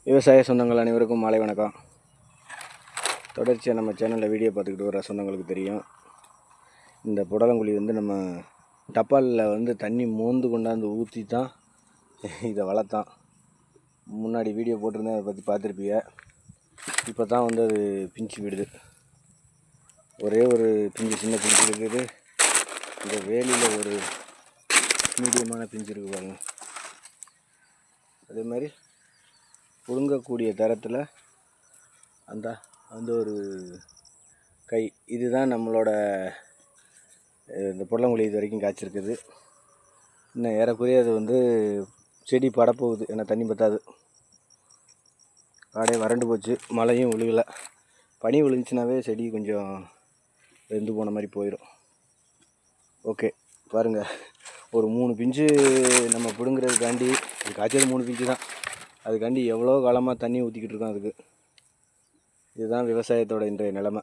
விவசாய சொந்தங்கள் அனைவருக்கும் மாலை வணக்கம். தொடர்ச்சியாக நம்ம சேனலில் வீடியோ பார்த்துக்கிட்டு வர சொந்தங்களுக்கு தெரியும், இந்த புடலங்குழி நம்ம டப்பாலில் தண்ணி மோந்து கொண்டாந்து ஊற்றி தான் இதை வளர்த்தான். முன்னாடி வீடியோ போட்டிருந்தேன், அதை பற்றி பார்த்துருப்பீங்க. இப்போ தான் அது பிஞ்சு விடுது. ஒரே ஒரு பிஞ்சு, சின்ன பிஞ்சு இருக்குது. இந்த வேலியில் ஒரு மீடியமான பிஞ்சு இருக்குது பாருங்க. அதே மாதிரி புழுங்கக்கூடிய தரத்தில் அந்த ஒரு கை, இதுதான் நம்மளோட இந்த புடலங்குழி இது வரைக்கும் காய்ச்சிருக்குது. இன்னும் ஏறக்குறைய அது செடி படப்போகுது, ஏன்னா தண்ணி பற்றாது. காடே வறண்டு போச்சு, மழையும் விழுகலை. பனி விழுந்துச்சுனாவே செடி கொஞ்சம் வெந்து போன மாதிரி போயிடும். ஓகே பாருங்கள், ஒரு 3 பிஞ்சு நம்ம பிடுங்கிறதுக்காண்டி, காய்ச்சது 3 பிஞ்சு தான், அதுக்காண்டி எவ்வளோ காலமாக தண்ணி ஊற்றிக்கிட்டு இருக்கோம். இதுதான் விவசாயத்தோட இன்றைய நிலைமை.